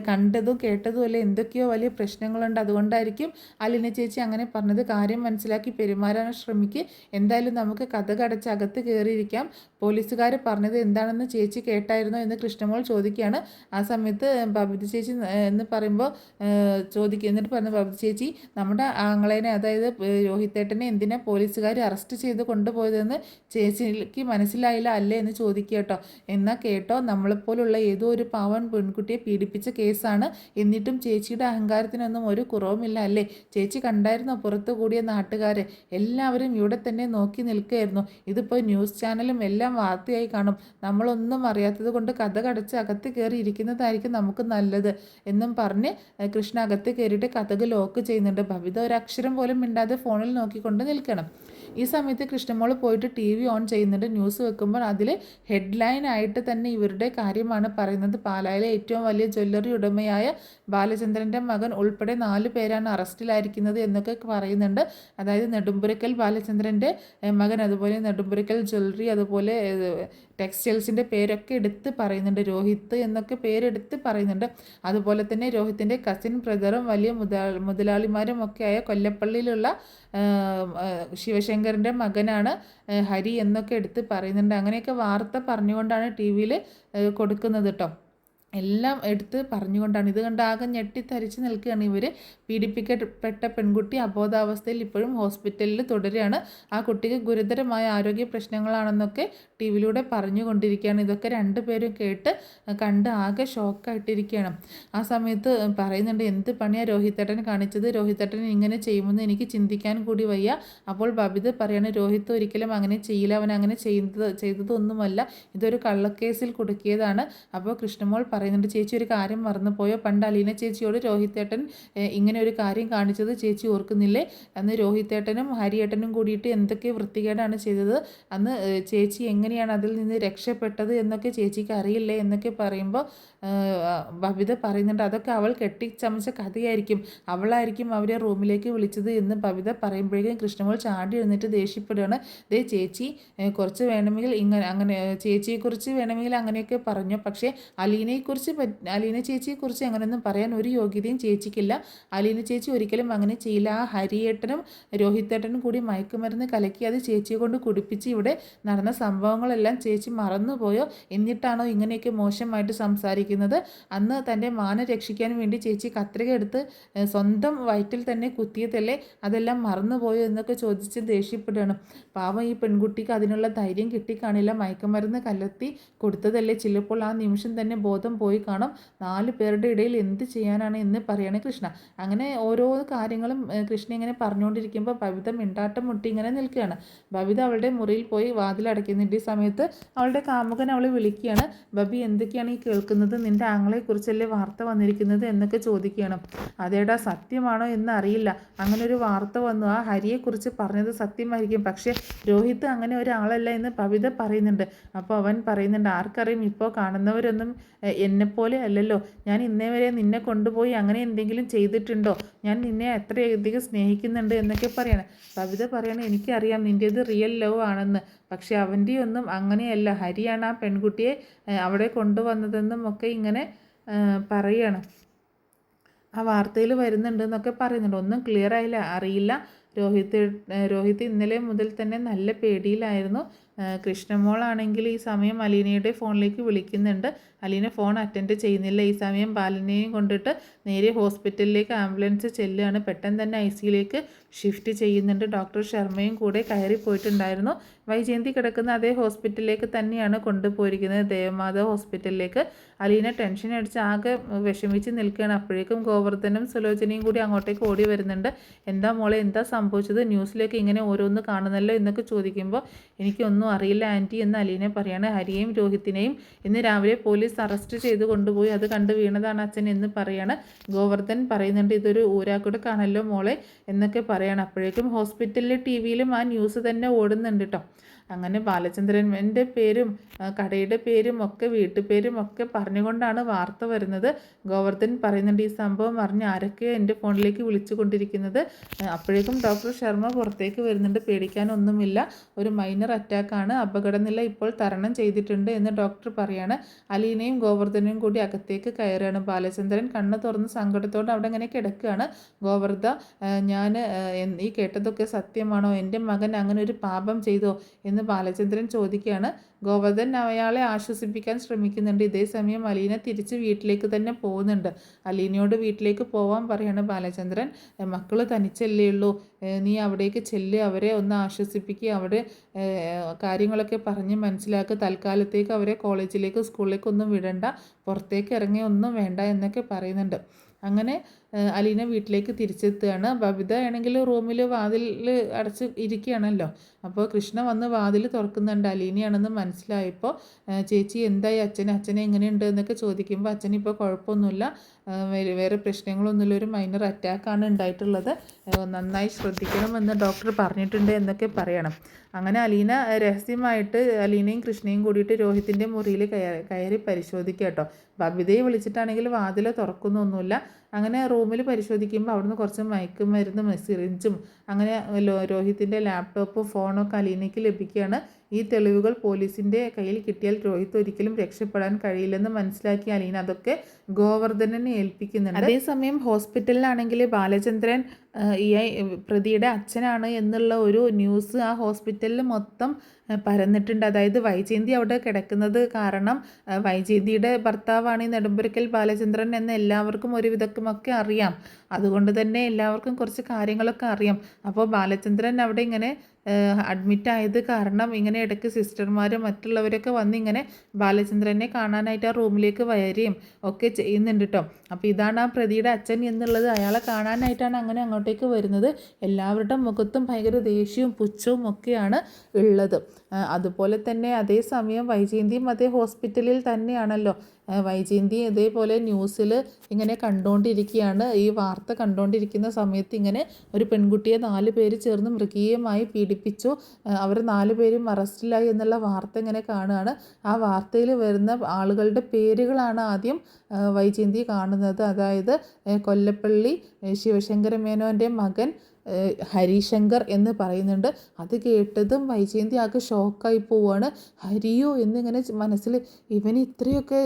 കണ്ടതും കേട്ടതും അല്ല, എന്തൊക്കെയോ വലിയ പ്രശ്നങ്ങളുണ്ട്, അതുകൊണ്ടായിരിക്കും അലീന ചേച്ചി അങ്ങനെ പറഞ്ഞത്. കാര്യം മനസ്സിലാക്കി പെരുമാറാൻ ശ്രമിക്കുക. എന്തായാലും നമുക്ക് കതകടച്ച് അകത്ത് കയറിയിരിക്കാം. പോലീസുകാർ പറഞ്ഞത് എന്താണെന്ന് ചേച്ചി കേട്ടായിരുന്നോ എന്ന് കൃഷ്ണമോൾ ചോദിക്കുകയാണ്. ആ സമയത്ത് ബബിത ചേച്ചി എന്ന് പറയുമ്പോൾ എന്നിട്ട് പറഞ്ഞു ബബിത ചേച്ചി നമ്മുടെ ആങ്ങളേനെ, അതായത് രോഹിത്തേട്ടനെ എന്തിനാ പോലീസുകാർ അറസ്റ്റ് ചെയ്ത് കൊണ്ടുപോയതെന്ന് ചേച്ചിക്ക് മനസ്സിലായില്ല അല്ലേ എന്ന് ചോദിക്കുക കേട്ടോ. എന്നാൽ കേട്ടോ, നമ്മളെപ്പോലുള്ള ഏതോ ഒരു പാവൻ പെൺകുട്ടിയെ പീഡിപ്പിച്ച കേസാണ്, എന്നിട്ടും ചേച്ചിയുടെ അഹങ്കാരത്തിനൊന്നും ഒരു കുറവുമില്ല അല്ലേ? ചേച്ചി കണ്ടായിരുന്നോ പുറത്തു കൂടിയ നാട്ടുകാരെ എല്ലാവരും ഇവിടെ തന്നെ നോക്കി നിൽക്കുകയായിരുന്നു. ഇതിപ്പോൾ ന്യൂസ് ചാനലും എല്ലാം വാർത്തയായി കാണും. നമ്മളൊന്നും അറിയാത്തത് കൊണ്ട് കഥ കടച്ച് അകത്ത് കയറി ഇരിക്കുന്നതായിരിക്കും നമുക്ക് നല്ലത് എന്നും പറഞ്ഞ് കൃഷ്ണ അകത്ത് കയറിയിട്ട് കഥക് ലോക്ക് ചെയ്യുന്നുണ്ട്. ബബിത ഒരക്ഷരം പോലും മിണ്ടാതെ ഫോണിൽ നോക്കിക്കൊണ്ട് നിൽക്കണം. ഈ സമയത്ത് കൃഷ്ണമോൾ പോയിട്ട് TV ഓൺ ചെയ്യുന്നുണ്ട്. ന്യൂസ് വെക്കുമ്പോൾ അതിൽ ഹെഡ്ലൈൻ ആയിട്ട് തന്നെ ഇവരുടെ കാര്യമാണ് പറയുന്നത്. പാലായിലെ ഏറ്റവും വലിയ ജ്വല്ലറി ഉടമയായ ബാലചന്ദ്രൻ്റെ മകൻ ഉൾപ്പെടെ 4 പേരാണ് അറസ്റ്റിലായിരിക്കുന്നത് എന്നൊക്കെ പറയുന്നുണ്ട്. അതായത് നെടുമ്പുരക്കൽ ബാലചന്ദ്രൻ്റെ മകൻ, അതുപോലെ നെടുമ്പുരക്കൽ ജ്വല്ലറി, അതുപോലെ ടെക്സ്റ്റൈൽസിൻ്റെ പേരൊക്കെ എടുത്ത് പറയുന്നുണ്ട്. രോഹിത്ത് എന്നൊക്കെ പേരെടുത്ത് പറയുന്നുണ്ട്. അതുപോലെ തന്നെ രോഹിത്തിൻ്റെ കസിൻ ബ്രദറും വലിയ മുതലാളിമാരും ഒക്കെയായ കൊല്ലപ്പള്ളിയിലുള്ള ശിവശങ്കറിൻ്റെ മകനാണ് ഹരി എന്നൊക്കെ എടുത്ത് പറയുന്നുണ്ട്. അങ്ങനെയൊക്കെ വാർത്ത പറഞ്ഞുകൊണ്ടാണ് TV-യിൽ കൊടുക്കുന്നത് കേട്ടോ. എല്ലാം എടുത്ത് പറഞ്ഞുകൊണ്ടാണ്. ഇത് കണ്ട് ആകെ ഞെട്ടിത്തരിച്ച് നിൽക്കുകയാണ് ഇവർ. പീഡിപ്പിക്കപ്പെട്ട പെൺകുട്ടി അബോധാവസ്ഥയിൽ ഇപ്പോഴും ഹോസ്പിറ്റലിൽ തുടരുകയാണ്. ആ കുട്ടിക്ക് ഗുരുതരമായ ആരോഗ്യ പ്രശ്നങ്ങളാണെന്നൊക്കെ TV-യിലൂടെ പറഞ്ഞുകൊണ്ടിരിക്കുകയാണ്. ഇതൊക്കെ രണ്ടുപേരും കണ്ട് ആകെ ഷോക്കായിട്ടിരിക്കുകയാണ്. ആ സമയത്ത് പറയുന്നുണ്ട് എന്ത് പണിയാണ് രോഹിത്തേട്ടൻ കാണിച്ചത്, രോഹിത്തേട്ടൻ ഇങ്ങനെ ചെയ്യുമെന്ന് എനിക്ക് ചിന്തിക്കാൻ കൂടി വയ്യ. അപ്പോൾ ബബിത പറയാണ് രോഹിത്ത് ഒരിക്കലും അങ്ങനെ ചെയ്യില്ല, അവൻ അങ്ങനെ ചെയ്തതൊന്നുമല്ല, ഇതൊരു കള്ളക്കേസിൽ കുടുക്കിയതാണ്. അപ്പോൾ കൃഷ്ണമോൾ പറയുന്നുണ്ട്, ചേച്ചി ഒരു കാര്യം മറന്നുപോയോ, പണ്ട് അലീന ചേച്ചിയോട് രോഹിത്തേട്ടൻ ഇങ്ങനെ ഒരു കാര്യം കാണിച്ചത് ചേച്ചി ഓർക്കുന്നില്ലേ? അന്ന് രോഹിത്തേട്ടനും ഹരിയേട്ടനും കൂടിയിട്ട് എന്തൊക്കെ വൃത്തികേടാണ് ചെയ്തത്, അന്ന് ചേച്ചി എങ്ങനെയാണ് അതിൽ നിന്ന് രക്ഷപ്പെട്ടത് എന്നൊക്കെ ചേച്ചിക്ക് അറിയില്ലേ എന്നൊക്കെ പറയുമ്പോൾ ബബിത പറയുന്നുണ്ട്, അതൊക്കെ അവൾ കെട്ടിച്ചമച്ച കഥയായിരിക്കും, അവളായിരിക്കും അവരെ റൂമിലേക്ക് വിളിച്ചത് എന്ന് ബബിത പറയുമ്പോഴേക്കും കൃഷ്ണമോൾ ചാടി എഴുന്നിട്ട് ദേഷ്യപ്പെടുകയാണ്. ദേ ചേച്ചി കുറച്ച് വേണമെങ്കിൽ അങ്ങനെ ചേച്ചിയെക്കുറിച്ച് വേണമെങ്കിൽ അങ്ങനെയൊക്കെ പറഞ്ഞു, പക്ഷേ അലീന ചേച്ചിയെക്കുറിച്ച് അങ്ങനെയൊന്നും പറയാൻ ഒരു യോഗ്യതയും ചേച്ചിക്കില്ല. അലീന ചേച്ചി ഒരിക്കലും അങ്ങനെ ചെയ്യില്ല. ആ ഹരിയേട്ടനും രോഹിത്തേട്ടനും കൂടി മയക്കുമരുന്ന് കലക്കി അത് ചേച്ചിയെ കൊണ്ട് കുടിപ്പിച്ച് ഇവിടെ നടന്ന സംഭവങ്ങളെല്ലാം ചേച്ചി മറന്നുപോയോ? എന്നിട്ടാണോ ഇങ്ങനെയൊക്കെ മോശമായിട്ട് സംസാരിക്കുന്നത്? അന്ന് തൻ്റെ മാനം രക്ഷിക്കാൻ വേണ്ടി ചേച്ചി കത്രിക എടുത്ത് സ്വന്തം വയറ്റിൽ തന്നെ കുത്തിയതല്ലേ, അതെല്ലാം മറന്നുപോയോ എന്നൊക്കെ ചോദിച്ച് ദേഷ്യപ്പെടുകയാണ്. പാവം ഈ പെൺകുട്ടിക്ക് അതിനുള്ള ധൈര്യം കിട്ടിക്കാണില്ല, മയക്കുമരുന്ന് കലർത്തി കൊടുത്തതല്ലേ, ചിലപ്പോൾ ആ നിമിഷം തന്നെ ബോധം പോയി കാണും, 4 പേരുടെ ഇടയിൽ എന്ത് ചെയ്യാനാണ് എന്ന് പറയണേ കൃഷ്ണ. അങ്ങനെ ഓരോ കാര്യങ്ങളും കൃഷ്ണ ഇങ്ങനെ പറഞ്ഞുകൊണ്ടിരിക്കുമ്പോൾ ബബിത മിണ്ടാട്ടം മുട്ടി ഇങ്ങനെ നിൽക്കുകയാണ്. ബബിത അവളുടെ മുറിയിൽ പോയി വാതിലടയ്ക്കുന്നുണ്ട്. ഈ സമയത്ത് അവളുടെ കാമുകൻ അവളെ വിളിക്കുകയാണ്. ബബി, എന്തൊക്കെയാണ് ഈ കേൾക്കുന്നത്? നിൻ്റെ ആങ്ങളെക്കുറിച്ചല്ലേ വാർത്ത വന്നിരിക്കുന്നത് എന്നൊക്കെ ചോദിക്കുകയാണ്. അതേടാ, സത്യമാണോ എന്ന് അറിയില്ല, അങ്ങനെ ഒരു വാർത്ത വന്നു, ആ ഹരിയെക്കുറിച്ച് പറഞ്ഞത് സത്യമായിരിക്കും, പക്ഷേ രോഹിത് അങ്ങനെ ഒരാളല്ല എന്ന് ബബിത പറയുന്നുണ്ട്. അപ്പോൾ അവൻ പറയുന്നുണ്ട്, ആർക്കറിയും, ഇപ്പോൾ കാണുന്നവരൊന്നും എന്നെപ്പോലെ അല്ലല്ലോ, ഞാൻ ഇന്നേ വരെ നിന്നെ കൊണ്ടുപോയി അങ്ങനെ എന്തെങ്കിലും ചെയ്തിട്ടുണ്ടോ, ഞാൻ നിന്നെ അത്രയധികം സ്നേഹിക്കുന്നുണ്ട് എന്നൊക്കെ പറയണം. ബബിത പറയണം, എനിക്കറിയാം നിൻ്റേത് റിയൽ ലവ് ആണെന്ന്, പക്ഷെ അവൻ്റെ ഒന്നും അങ്ങനെയല്ല, ഹരിയാണ് ആ പെൺകുട്ടിയെ അവിടെ കൊണ്ടുവന്നതെന്നും ഒക്കെ ഇങ്ങനെ പറയണം. ആ വാർത്തയിൽ വരുന്നുണ്ട് എന്നൊക്കെ പറയുന്നുണ്ട്. ഒന്നും ക്ലിയർ ആയില്ല, അറിയില്ല. രോഹിത് ഇന്നലെ മുതൽ തന്നെ നല്ല പേടിയിലായിരുന്നു. കൃഷ്ണമോളാണെങ്കിൽ ഈ സമയം അലീനയുടെ ഫോണിലേക്ക് വിളിക്കുന്നുണ്ട്. അലീന ഫോൺ അറ്റൻഡ് ചെയ്യുന്നില്ല. ഈ സമയം ബാലനെയും കൊണ്ടിട്ട് നേരെ ഹോസ്പിറ്റലിലേക്ക് ആംബുലൻസ് ചെല്ലുകയാണ്. പെട്ടെന്ന് തന്നെ ICUലേക്ക് ഷിഫ്റ്റ് ചെയ്യുന്നുണ്ട്. ഡോക്ടർ ശർമ്മയും കൂടെ കയറി പോയിട്ടുണ്ടായിരുന്നു. വൈജയന്തി കിടക്കുന്ന അതേ ഹോസ്പിറ്റലിലേക്ക് തന്നെയാണ് കൊണ്ടുപോയിരിക്കുന്നത്, ദേവമാധവ് ഹോസ്പിറ്റലിലേക്ക്. അലീന ടെൻഷൻ അടിച്ച് ആകെ വിഷമിച്ച് നിൽക്കുകയാണ്. അപ്പോഴേക്കും ഗോവർദ്ധനും സുലോചനയും കൂടി അങ്ങോട്ടേക്ക് ഓടി വരുന്നുണ്ട്. എന്താ മോളെ, എന്താ സംഭവിച്ചത്? ന്യൂസിലേക്ക് ഇങ്ങനെ ഓരോന്ന് കാണുന്നല്ലോ എന്നൊക്കെ ചോദിക്കുമ്പോൾ എനിക്കൊന്നും അറിയില്ല ആൻറ്റി എന്ന് അലീന പറയാണ്. ഹരിയെയും രോഹിത്തിനെയും ഇന്ന് രാവിലെ പോലീസ് അറസ്റ്റ് ചെയ്ത് കൊണ്ടുപോയി, അത് കണ്ട് വീണതാണ് അച്ഛൻ എന്ന് പറയാണ്. ഗോവർദ്ധൻ പറയുന്നുണ്ട്, ഇതൊരു ഊരാക്കുടക്കാണല്ലോ മോളെ എന്നൊക്കെ പറയാണ്. അപ്പോഴേക്കും ഹോസ്പിറ്റലിലെ TV-യിലും ആ ന്യൂസ് തന്നെ ഓടുന്നുണ്ട് കേട്ടോ. അങ്ങനെ ബാലചന്ദ്രൻ്റെ പേരും കടയുടെ പേരും ഒക്കെ വീട്ടുപേരും ഒക്കെ പറഞ്ഞുകൊണ്ടാണ് വാർത്ത വരുന്നത്. ഗോവർദ്ധൻ പറയുന്നുണ്ട്, ഈ സംഭവം അറിഞ്ഞ് ആരൊക്കെയോ എൻ്റെ ഫോണിലേക്ക് വിളിച്ചു കൊണ്ടിരിക്കുന്നത്. അപ്പോഴേക്കും ഡോക്ടർ ശർമ്മ പുറത്തേക്ക് വരുന്നുണ്ട്. പേടിക്കാനൊന്നുമില്ല, ഒരു മൈനർ അറ്റാക്കാണ്, അപകടനില ഇപ്പോൾ തരണം ചെയ്തിട്ടുണ്ട് എന്ന് ഡോക്ടർ പറയാണ്. അലീനയും ഗോവർദ്ധനും കൂടി അകത്തേക്ക് കയറുകയാണ്. ബാലചന്ദ്രൻ കണ്ണ് തുറന്ന് സങ്കടത്തോടെ അവിടെ ഇങ്ങനെ കിടക്കുകയാണ്. ഗോവർദ്ധ, ഞാൻ ഈ കേട്ടതൊക്കെ സത്യമാണോ? എൻ്റെ മകൻ അങ്ങനെ ഒരു പാപം ചെയ്തോ എന്ന് ബാലചന്ദ്രൻ ചോദിക്കുകയാണ്. ഗോവർദ്ധൻ അയാളെ ആശ്വസിപ്പിക്കാൻ ശ്രമിക്കുന്നുണ്ട്. ഇതേസമയം അലീന തിരിച്ച് വീട്ടിലേക്ക് തന്നെ പോകുന്നുണ്ട്. അലീനയോട് വീട്ടിലേക്ക് പോവാൻ പറയാണ് ബാലചന്ദ്രൻ. മക്കൾ തനിച്ചല്ലേ ഉള്ളൂ, നീ അവിടേക്ക് ചെല്ല്, അവരെ ഒന്ന് ആശ്വസിപ്പിക്കുക, അവിടെ കാര്യങ്ങളൊക്കെ പറഞ്ഞ് മനസ്സിലാക്കുക, തൽക്കാലത്തേക്ക് അവരെ കോളേജിലേക്ക് സ്കൂളിലേക്കൊന്നും വിടണ്ട, പുറത്തേക്ക് ഇറങ്ങി ഒന്നും വേണ്ട എന്നൊക്കെ പറയുന്നുണ്ട്. അങ്ങനെ അലീന വീട്ടിലേക്ക് തിരിച്ചെത്തുകയാണ്. ബബിത ആണെങ്കിൽ റൂമിൽ വാതിൽ അടച്ച് ഇരിക്കുകയാണല്ലോ. അപ്പോൾ കൃഷ്ണ വന്ന് വാതിൽ തുറക്കുന്നുണ്ട്. അലീനയാണെന്ന് മനസ്സിലായപ്പോൾ, ചേച്ചി എന്തായി, അച്ഛനെ എങ്ങനെയുണ്ട് എന്നൊക്കെ ചോദിക്കുമ്പോൾ അച്ഛൻ ഇപ്പോൾ കുഴപ്പമൊന്നുമില്ല, വേറെ പ്രശ്നങ്ങളൊന്നുമില്ല, ഒരു മൈനർ അറ്റാക്കാണ് ഉണ്ടായിട്ടുള്ളത്, നന്നായി ശ്രദ്ധിക്കണമെന്ന് ഡോക്ടർ പറഞ്ഞിട്ടുണ്ട് എന്നൊക്കെ പറയണം. അങ്ങനെ അലീന രഹസ്യമായിട്ട് അലീനയും കൃഷ്ണയും കൂടിയിട്ട് രോഹിത്തിൻ്റെ മുറിയിൽ കയറി പരിശോധിക്കുക കേട്ടോ. ബബിതയെ വിളിച്ചിട്ടാണെങ്കിൽ വാതിൽ തുറക്കുന്നൊന്നുമില്ല. അങ്ങനെ റൂമിൽ പരിശോധിക്കുമ്പോൾ അവിടുന്ന് കുറച്ച് മയക്കുമരുന്നും സിറിഞ്ചും അങ്ങനെ രോഹിത്തിൻ്റെ ലാപ്ടോപ്പും ഫോണൊക്കെ അലീനയ്ക്ക് ലഭിക്കുകയാണ്. ഈ തെളിവുകൾ പോലീസിൻ്റെ കയ്യിൽ കിട്ടിയാൽ രോഹിത് ഒരിക്കലും രക്ഷപ്പെടാൻ കഴിയില്ലെന്ന് മനസ്സിലാക്കി അലീന അതൊക്കെ ഗോവർദ്ധനെ ഏൽപ്പിക്കുന്നുണ്ട്. അതേസമയം ഹോസ്പിറ്റലിലാണെങ്കിൽ ബാലചന്ദ്രൻ ഈ പ്രതിയുടെ അച്ഛനാണ് എന്നുള്ള ഒരു ന്യൂസ് ആ ഹോസ്പിറ്റലിൽ മൊത്തം പരന്നിട്ടുണ്ട്. അതായത് വൈജയന്തി അവിടെ കിടക്കുന്നത് കാരണം വൈജയന്തിയുടെ ഭർത്താവാണ് ഈ നെടുമ്പുരക്കൽ ബാലചന്ദ്രൻ എന്ന് എല്ലാവർക്കും ഒരുവിധമൊക്കെ അറിയാം. അതുകൊണ്ട് തന്നെ എല്ലാവർക്കും കുറച്ച് കാര്യങ്ങളൊക്കെ അറിയാം. അപ്പോൾ ബാലചന്ദ്രൻ അവിടെ ഇങ്ങനെ അഡ്മിറ്റായത് കാരണം ഇങ്ങനെ ഇടയ്ക്ക് സിസ്റ്റർമാരും മറ്റുള്ളവരൊക്കെ വന്ന് ഇങ്ങനെ ബാലചന്ദ്രനെ കാണാനായിട്ട് ആ റൂമിലേക്ക് വരികയും ഒക്കെ ചെയ്യുന്നുണ്ട് കേട്ടോ. അപ്പോൾ ഇതാണ് ആ പ്രതിയുടെ അച്ഛൻ എന്നുള്ളത്, അയാളെ കാണാനായിട്ടാണ് അങ്ങനെ അങ്ങോട്ടേക്ക് വരുന്നത്. എല്ലാവരുടെ മുഖത്തും ഭയങ്കര ദേഷ്യവും പുച്ഛവും ഒക്കെയാണ് ഉള്ളത്. അതുപോലെ തന്നെ അതേസമയം വൈജയന്തിയും അതേ ഹോസ്പിറ്റലിൽ തന്നെയാണല്ലോ. വൈജയന്തി ഇതേപോലെ ന്യൂസിൽ ഇങ്ങനെ കണ്ടുകൊണ്ടിരിക്കുകയാണ്. ഈ വാർത്ത കണ്ടുകൊണ്ടിരിക്കുന്ന സമയത്ത് ഇങ്ങനെ ഒരു പെൺകുട്ടിയെ 4 പേര് ചേർന്ന് മൃഗീയമായി പീഡിപ്പിച്ചു, അവർ 4 പേരും അറസ്റ്റിലായി എന്നുള്ള വാർത്ത ഇങ്ങനെ കാണുകയാണ്. ആ വാർത്തയിൽ വരുന്ന ആളുകളുടെ പേരുകളാണ് ആദ്യം വൈജയന്തി കാണുന്നത്. അതായത് കൊല്ലപ്പള്ളി ശിവശങ്കര മേനോൻ്റെ മകൻ ഹരിശങ്കർ എന്ന് പറയുന്നുണ്ട്. അത് കേട്ടതും വൈജയന്തി ആകെ ഷോക്കായി പോവുകയാണ്. ഹരിയോ എന്നിങ്ങനെ മനസ്സിൽ ഇവൻ ഇത്രയൊക്കെ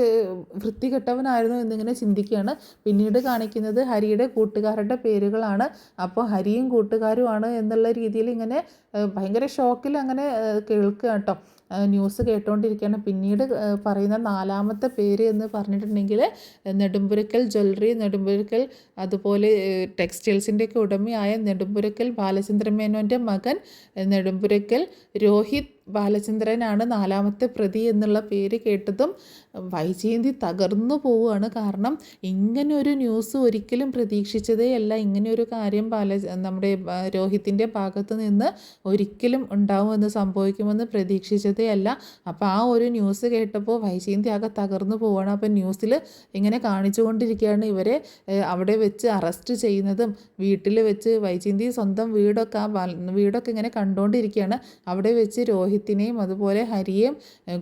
വൃത്തികെട്ടവനായിരുന്നു എന്നിങ്ങനെ ചിന്തിക്കുകയാണ്. പിന്നീട് കാണിക്കുന്നത് ഹരിയുടെ കൂട്ടുകാരുടെ പേരുകളാണ്. അപ്പോൾ ഹരിയും കൂട്ടുകാരുമാണ് എന്നുള്ള രീതിയിൽ ഇങ്ങനെ ഭയങ്കര ഷോക്കിൽ അങ്ങനെ കേൾക്കുക കേട്ടോ. ന്യൂസ് കേട്ടുകൊണ്ടിരിക്കുകയാണ്. പിന്നീട് പറയുന്ന 4ാമത്തെ പേര് എന്ന് പറഞ്ഞിട്ടുണ്ടെങ്കിൽ നെടുമ്പുരക്കൽ ജ്വല്ലറി, നെടുമ്പുരക്കൽ അതുപോലെ ടെക്സ്റ്റൈൽസിൻ്റെയൊക്കെ ഉടമയായ നെടുമ്പുരക്കൽ ബാലചന്ദ്രൻ മേനോൻ്റെ മകൻ നെടുമ്പുരക്കൽ രോഹിത് ബാലചന്ദ്രനാണ് 4ാമത്തെ പ്രതി എന്നുള്ള പേര് കേട്ടതും വൈജയന്തി തകർന്നു പോവുകയാണ്. കാരണം ഇങ്ങനെയൊരു ന്യൂസ് ഒരിക്കലും പ്രതീക്ഷിച്ചതേയല്ല. ഇങ്ങനെയൊരു കാര്യം നമ്മുടെ രോഹിത്തിൻ്റെ ഭാഗത്ത് നിന്ന് ഒരിക്കലും ഉണ്ടാവുമെന്ന് സംഭവിക്കുമെന്ന് പ്രതീക്ഷിച്ചതേ അല്ല. അപ്പോൾ ആ ഒരു ന്യൂസ് കേട്ടപ്പോൾ വൈജയന്തി ആകെ തകർന്നു പോവുകയാണ്. അപ്പോൾ ന്യൂസിൽ ഇങ്ങനെ കാണിച്ചുകൊണ്ടിരിക്കുകയാണ് ഇവരെ അവിടെ വെച്ച് അറസ്റ്റ് ചെയ്യുന്നതും. വീട്ടിൽ വെച്ച് വൈജയന്തി സ്വന്തം വീടൊക്കെ ഇങ്ങനെ കണ്ടുകൊണ്ടിരിക്കുകയാണ്. അവിടെ വെച്ച് രോഹിത്തിനെയും അതുപോലെ ഹരിയെയും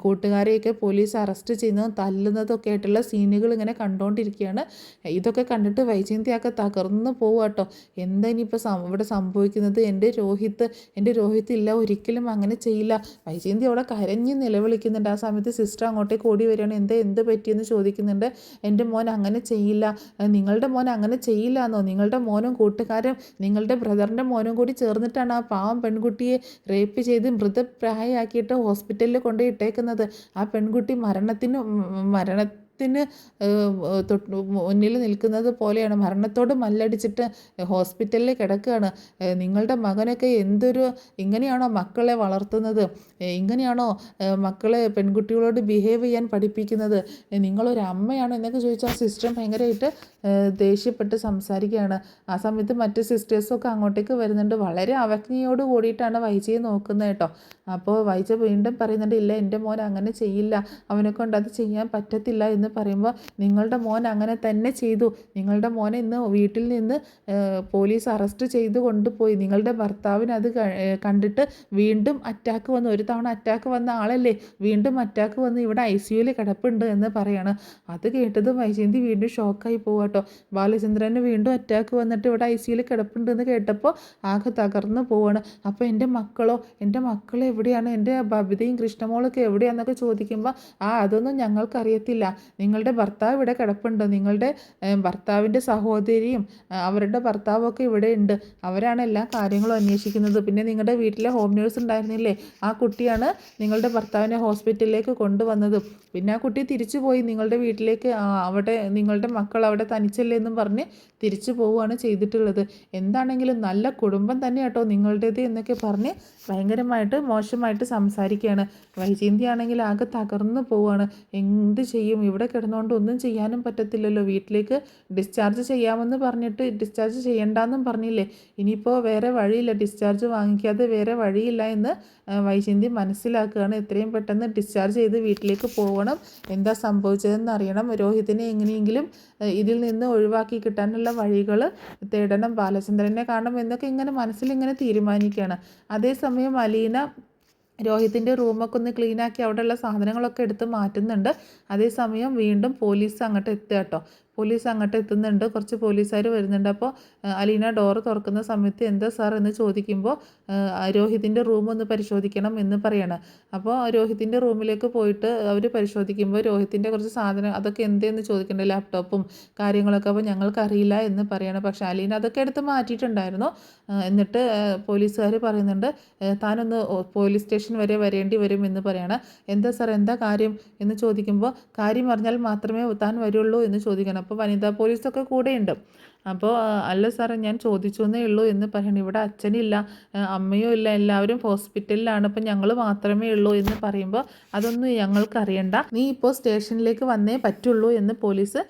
കൂട്ടുകാരെയൊക്കെ പോലീസ് അറസ്റ്റ് ചെയ്യുന്നതും തല്ലുന്നതൊക്കെ ആയിട്ടുള്ള സീനുകൾ ഇങ്ങനെ കണ്ടുകൊണ്ടിരിക്കുകയാണ്. ഇതൊക്കെ കണ്ടിട്ട് വൈജയന്തി ആകെ തകർന്നു പോവുക കേട്ടോ. എന്താ ഇനിയിപ്പോൾ ഇവിടെ സംഭവിക്കുന്നത്? എൻ്റെ രോഹിത്ത് ഇല്ല, ഒരിക്കലും അങ്ങനെ ചെയ്യില്ല. വൈജയന്തി അവിടെ കരഞ്ഞ് നിലവിളിക്കുന്നുണ്ട്. ആ സമയത്ത് സിസ്റ്റർ അങ്ങോട്ടേക്ക് ഓടി വരികയാണ്. എന്ത് പറ്റിയെന്ന് ചോദിക്കുന്നുണ്ട്. എൻ്റെ മോൻ അങ്ങനെ ചെയ്യില്ല, നിങ്ങളുടെ മോൻ അങ്ങനെ ചെയ്യില്ല എന്നോ? നിങ്ങളുടെ മോനും കൂട്ടുകാരും നിങ്ങളുടെ ബ്രദറിൻ്റെ മോനും കൂടി ചേർന്നിട്ടാണ് ആ പാവം പെൺകുട്ടിയെ റേപ്പ് ചെയ്ത് മൃതപ്രായയാക്കിയിട്ട് ഹോസ്പിറ്റലിൽ കൊണ്ടുപോയി ഇട്ടേക്കുന്നത്. ആ പെൺകുട്ടി മരണത്തിന് മുന്നിൽ നിൽക്കുന്നത് പോലെയാണ്. മരണത്തോട് മല്ലടിച്ചിട്ട് ഹോസ്പിറ്റലിൽ കിടക്കുകയാണ്. നിങ്ങളുടെ മകനൊക്കെ ഇങ്ങനെയാണോ മക്കളെ വളർത്തുന്നത്? ഇങ്ങനെയാണോ മക്കളെ പെൺകുട്ടികളോട് ബിഹേവ് ചെയ്യാൻ പഠിപ്പിക്കുന്നത്? നിങ്ങളൊരു അമ്മയാണോ എന്നൊക്കെ ചോദിച്ചാൽ സിസ്റ്റർ ഭയങ്കരമായിട്ട് ദേഷ്യപ്പെട്ട് സംസാരിക്കുകയാണ്. ആ സമയത്ത് മറ്റ് സിസ്റ്റേഴ്സൊക്കെ അങ്ങോട്ടേക്ക് വരുന്നുണ്ട്. വളരെ അവജ്ഞയോട് കൂടിയിട്ടാണ് വൈജയെ നോക്കുന്നത് കേട്ടോ. അപ്പോൾ വൈജ വീണ്ടും പറയുന്നുണ്ട്, ഇല്ല എൻ്റെ മോൻ അങ്ങനെ ചെയ്യില്ല, അവനെ കൊണ്ട് അത് ചെയ്യാൻ പറ്റത്തില്ല എന്ന് പറയുമ്പോൾ, നിങ്ങളുടെ മോൻ അങ്ങനെ തന്നെ ചെയ്തു. നിങ്ങളുടെ മോനെ ഇന്ന് വീട്ടിൽ നിന്ന് പോലീസ് അറസ്റ്റ് ചെയ്ത് കൊണ്ടുപോയി. നിങ്ങളുടെ ഭർത്താവിന് അത് കണ്ടിട്ട് വീണ്ടും അറ്റാക്ക് വന്നു. ഒരു തവണ അറ്റാക്ക് വന്ന ആളല്ലേ, വീണ്ടും അറ്റാക്ക് വന്ന് ഇവിടെ ICUയിൽ കിടപ്പുണ്ട് എന്ന് പറയാണ്. അത് കേട്ടതും വൈജയന്തി വീണ്ടും ഷോക്കായി പോവാട്ടോ. ബാലചന്ദ്രന് വീണ്ടും അറ്റാക്ക് വന്നിട്ട് ഇവിടെ ICUയിൽ കിടപ്പുണ്ടെന്ന് കേട്ടപ്പോൾ ആകെ തകർന്ന് പോവാണ്. അപ്പോൾ എൻ്റെ മക്കൾ എവിടെയാണ്, എൻ്റെ ബബിതയും കൃഷ്ണമോളൊക്കെ എവിടെയാണെന്നൊക്കെ ചോദിക്കുമ്പോൾ, അതൊന്നും ഞങ്ങൾക്കറിയത്തില്ല, നിങ്ങളുടെ ഭർത്താവ് ഇവിടെ കിടപ്പുണ്ട്, നിങ്ങളുടെ ഭർത്താവിൻ്റെ സഹോദരിയും അവരുടെ ഭർത്താവൊക്കെ ഇവിടെ ഉണ്ട്, അവരാണ് എല്ലാ കാര്യങ്ങളും അന്വേഷിക്കുന്നത്. പിന്നെ നിങ്ങളുടെ വീട്ടിലെ ഹോം നേഴ്സ് ഉണ്ടായിരുന്നില്ലേ, ആ കുട്ടിയാണ് നിങ്ങളുടെ ഭർത്താവിനെ ഹോസ്പിറ്റലിലേക്ക് കൊണ്ടുവന്നത്. പിന്നെ ആ കുട്ടി തിരിച്ചു പോയി നിങ്ങളുടെ വീട്ടിലേക്ക്. അവിടെ നിങ്ങളുടെ മക്കൾ അവിടെ തനിച്ചല്ലേ എന്നും പറഞ്ഞ് തിരിച്ചു പോവുകയാണ് ചെയ്തിട്ടുള്ളത്. എന്താണെങ്കിലും നല്ല കുടുംബം തന്നെ കേട്ടോ നിങ്ങളുടേത് എന്നൊക്കെ പറഞ്ഞ് ഭയങ്കരമായിട്ട് മോശമായിട്ട് സംസാരിക്കുകയാണ്. വൈജയന്തി ആണെങ്കിൽ ആകെ തകർന്നു പോവുകയാണ്. എന്ത് ചെയ്യും? ഇവിടെ കിടന്നുകൊണ്ട് ഒന്നും ചെയ്യാനും പറ്റത്തില്ലല്ലോ. വീട്ടിലേക്ക് ഡിസ്ചാർജ് ചെയ്യാമെന്ന് പറഞ്ഞിട്ട് ഡിസ്ചാർജ് ചെയ്യണ്ടെന്നും പറഞ്ഞില്ലേ. ഇനിയിപ്പോൾ വേറെ വഴിയില്ല, ഡിസ്ചാർജ് വാങ്ങിക്കാതെ വേറെ വഴിയില്ല എന്ന് വൈജയന്തി മനസ്സിലാക്കുകയാണ്. എത്രയും പെട്ടെന്ന് ഡിസ്ചാർജ് ചെയ്ത് വീട്ടിലേക്ക് പോകണം, എന്താ സംഭവിച്ചതെന്ന് അറിയണം, രോഹിതിനെ എങ്ങനെയെങ്കിലും ഇതിൽ നിന്ന് ഒഴിവാക്കി കിട്ടാനുള്ള വഴികൾ തേടണം, ബാലചന്ദ്രനെ കാണണം എന്നൊക്കെ ഇങ്ങനെ മനസ്സിലിങ്ങനെ തീരുമാനിക്കുകയാണ്. അതേസമയം അലീന രോഹിത്തിൻ്റെ റൂമൊക്കെ ഒന്ന് ക്ലീനാക്കി അവിടെയുള്ള സാധനങ്ങളൊക്കെ എടുത്ത് മാറ്റുന്നുണ്ട്. അതേസമയം വീണ്ടും പോലീസ് അങ്ങോട്ട് എത്തുക കേട്ടോ. പോലീസ് അങ്ങോട്ട് എത്തുന്നുണ്ട്, കുറച്ച് പോലീസുകാർ വരുന്നുണ്ട്. അപ്പോൾ അലീന ഡോറ് തുറക്കുന്ന സമയത്ത് എന്താ സാർ എന്ന് ചോദിക്കുമ്പോൾ രോഹിതിൻ്റെ റൂം ഒന്ന് പരിശോധിക്കണം എന്ന് പറയണം. അപ്പോൾ രോഹിതിൻ്റെ റൂമിലേക്ക് പോയിട്ട് അവർ പരിശോധിക്കുമ്പോൾ രോഹിത്തിൻ്റെ കുറച്ച് സാധനം അതൊക്കെ എന്തെന്ന് ചോദിക്കേണ്ടത്, ലാപ്ടോപ്പും കാര്യങ്ങളൊക്കെ. അപ്പോൾ ഞങ്ങൾക്കറിയില്ല എന്ന് പറയണം. പക്ഷേ അലീന അതൊക്കെ എടുത്ത് മാറ്റിയിട്ടുണ്ടായിരുന്നു. എന്നിട്ട് പോലീസുകാർ പറയുന്നുണ്ട്, താനൊന്ന് പോലീസ് സ്റ്റേഷൻ വരെ വരേണ്ടി വരും എന്ന് പറയണം. എന്താ സാർ, എന്താ കാര്യം എന്ന് ചോദിക്കുമ്പോൾ, കാര്യം അറിഞ്ഞാൽ മാത്രമേ താൻ വരുള്ളൂ എന്ന് ചോദിക്കണം. അപ്പോൾ വനിതാ പോലീസൊക്കെ കൂടെയുണ്ട്. അപ്പോൾ അല്ല സാറേ, ഞാൻ ചോദിച്ചു എന്നേ ഉള്ളൂ എന്ന് പറയണം. ഇവിടെ അച്ഛനില്ല, അമ്മയും ഇല്ല, എല്ലാവരും ഹോസ്പിറ്റലിലാണ്, അപ്പം ഞങ്ങൾ മാത്രമേ ഉള്ളൂ എന്ന് പറയുമ്പോൾ, അതൊന്നും ഞങ്ങൾക്ക് അറിയണ്ട, നീ ഇപ്പോൾ സ്റ്റേഷനിലേക്ക് വന്നേ പറ്റുള്ളൂ എന്ന് പോലീസ്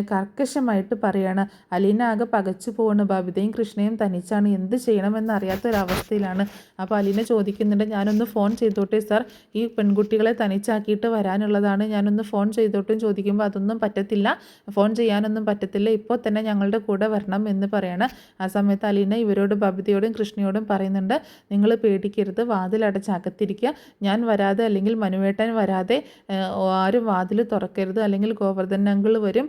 കർക്കശമായിട്ട് പറയാണ്. അലീന ആകെ പകച്ചു പോവാണ്. ബബിതയും കൃഷ്ണയും തനിച്ചാണ്, എന്ത് ചെയ്യണമെന്ന് അറിയാത്തൊരവസ്ഥയിലാണ്. അപ്പോൾ അലീന ചോദിക്കുന്നുണ്ട്, ഞാനൊന്ന് ഫോൺ ചെയ്തോട്ടെ സാർ, ഈ പെൺകുട്ടികളെ തനിച്ചാക്കിയിട്ട് വരാനുള്ളതാണ്, ഞാനൊന്ന് ഫോൺ ചെയ്തോട്ടും ചോദിക്കുമ്പോൾ അതൊന്നും പറ്റത്തില്ല, ഫോൺ ചെയ്യാനൊന്നും പറ്റത്തില്ല, ഇപ്പോൾ തന്നെ ഞങ്ങളുടെ കൂടെ വരണം എന്ന് പറയണം. ആ സമയത്ത് അലീന ഇവരോട് ബബിതയോടും കൃഷ്ണയോടും പറയുന്നുണ്ട്, നിങ്ങൾ പേടിക്കരുത്, വാതിലടച്ച് അകത്തിരിക്കുക, ഞാൻ വരാതെ അല്ലെങ്കിൽ മനുവേട്ടൻ വരാതെ ആരും വാതിൽ തുറക്കരുത്, അല്ലെങ്കിൽ ഗോവർദ്ധൻ അങ്കിൾ വരും,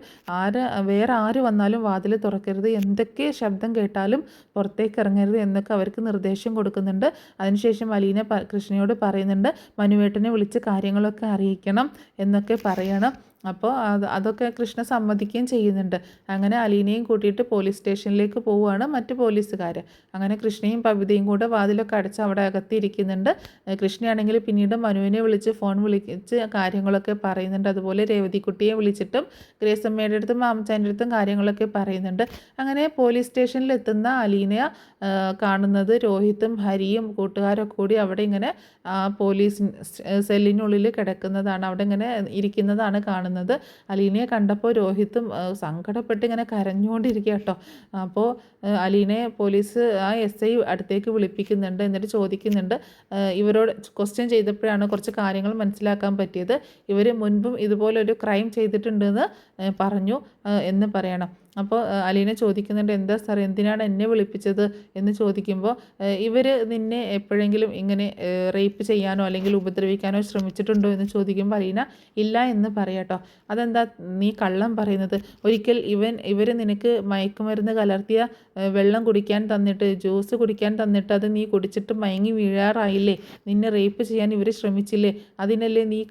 വേറെ ആര് വന്നാലും വാതിൽ തുറക്കരുത്, എന്തൊക്കെ ശബ്ദം കേട്ടാലും പുറത്തേക്ക് ഇറങ്ങരുത് എന്നൊക്കെ അവർക്ക് നിർദ്ദേശം കൊടുക്കുന്നുണ്ട്. അതിനുശേഷം അലീന കൃഷ്ണയോട് പറയുന്നുണ്ട്, മനുവേട്ടനെ വിളിച്ച് കാര്യങ്ങളൊക്കെ അറിയിക്കണം എന്നൊക്കെ പറയണം. അപ്പോൾ അതൊക്കെ കൃഷ്ണ സമ്മതിക്കുകയും ചെയ്യുന്നുണ്ട്. അങ്ങനെ അലീനയും കൂട്ടിയിട്ട് പോലീസ് സ്റ്റേഷനിലേക്ക് പോവുകയാണ് മറ്റ് പോലീസുകാർ. അങ്ങനെ കൃഷ്ണയും ബബിതയും കൂടെ വാതിലൊക്കെ അടച്ച് അവിടെ അകത്തിരിക്കുന്നുണ്ട്. കൃഷ്ണയാണെങ്കിൽ പിന്നീട് മനുവിനെ വിളിച്ച് ഫോൺ വിളിച്ച് കാര്യങ്ങളൊക്കെ പറയുന്നുണ്ട്. അതുപോലെ രേവതിക്കുട്ടിയെ വിളിച്ചിട്ടും ഗ്രേസമ്മയുടെ അടുത്തും മാമച്ചാൻ്റെ അടുത്തും കാര്യങ്ങളൊക്കെ പറയുന്നുണ്ട്. അങ്ങനെ പോലീസ് സ്റ്റേഷനിൽ എത്തുന്ന അലീനയെ കാണുന്നത് രോഹിത്തും ഹരിയും കൂട്ടുകാരൊക്കെ കൂടി അവിടെ ഇങ്ങനെ പോലീസ് സെല്ലിനുള്ളിൽ കിടക്കുന്നതാണ്, അവിടെ ഇങ്ങനെ ഇരിക്കുന്നതാണ് കാണുന്നത്. അലീനയെ കണ്ടപ്പോൾ രോഹിത്തും സങ്കടപ്പെട്ട് ഇങ്ങനെ കരഞ്ഞുകൊണ്ടിരിക്കുക കേട്ടോ. അപ്പോൾ അലീനയെ പോലീസ് SI അടുത്തേക്ക് വിളിപ്പിക്കുന്നുണ്ട്. എന്നിട്ട് ചോദിക്കുന്നുണ്ട്, ഇവരോട് ക്വസ്റ്റ്യൻ ചെയ്തപ്പോഴാണ് കുറച്ച് കാര്യങ്ങൾ മനസ്സിലാക്കാൻ പറ്റിയത്, ഇവർ മുൻപും ഇതുപോലൊരു ക്രൈം ചെയ്തിട്ടുണ്ടെന്ന് പറഞ്ഞു എന്ന് പറയണം. അപ്പോൾ അലീന ചോദിക്കുന്നുണ്ട്, എന്താ സാർ, എന്തിനാണ് എന്നെ വിളിപ്പിച്ചത് എന്ന് ചോദിക്കുമ്പോൾ, ഇവർ നിന്നെ എപ്പോഴെങ്കിലും ഇങ്ങനെ റേപ്പ് ചെയ്യാനോ അല്ലെങ്കിൽ ഉപദ്രവിക്കാനോ ശ്രമിച്ചിട്ടുണ്ടോ എന്ന് ചോദിക്കുമ്പോൾ അലീന ഇല്ല എന്ന് പറയാട്ടോ. അതെന്താ നീ കള്ളം പറയുന്നത്, ഒരിക്കൽ ഇവർ നിനക്ക് മയക്കുമരുന്ന് കലർത്തിയ വെള്ളം കുടിക്കാൻ തന്നിട്ട്, ജ്യൂസ് കുടിക്കാൻ തന്നിട്ട് അത് നീ കുടിച്ചിട്ട് മയങ്ങി വീഴാറായില്ലേ, നിന്നെ റേപ്പ് ചെയ്യാൻ ഇവർ ശ്രമിച്ചില്ലേ, അതിനല്ലേ നീ